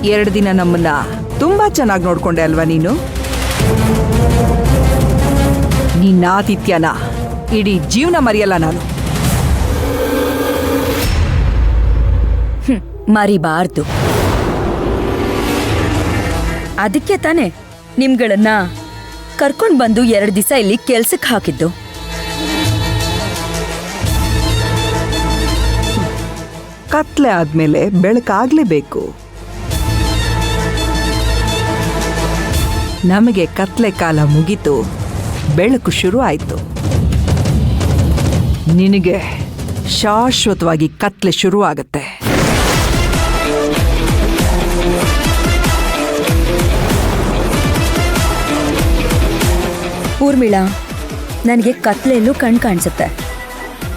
2 ದಿನ ನಮ್ಮನ್ನ ತುಂಬಾ ಚೆನ್ನಾಗಿ ನೋಡ್ಕೊಂಡೆ ಅಲ್ವಾ ನೀನು? ನಿನ್ನ ಆತಿಥ್ಯನ ಇಡೀ ಜೀವನ ಮರೆಯಲ್ಲ ನಾನು. ಮರಿಬಾರ್ದು. ಅದಕ್ಕೆ ತಾನೆ ನಿಮ್ಗಳನ್ನ ಕರ್ಕೊಂಡ್ ಬಂದು 2 ದಿವಸ ಇಲ್ಲಿ ಕೆಲ್ಸಕ್ಕೆ ಹಾಕಿದ್ದು. ಕತ್ಲೆ ಆದ್ಮೇಲೆ ಬೆಳಕಾಗ್ಲೇಬೇಕು. ನಮಗೆ ಕತ್ಲೆ ಕಾಲ ಮುಗೀತು, ಬೆಳಕು ಶುರು ಆಯ್ತು. ನಿನಗೆ ಶಾಶ್ವತವಾಗಿ ಕತ್ಲೆ ಶುರು ಆಗತ್ತೆ. ಊರ್ಮಿಳಾ, ನನಗೆ ಕತ್ಲೆಯಲ್ಲೂ ಕಣ್ ಕಾಣಿಸುತ್ತೆ.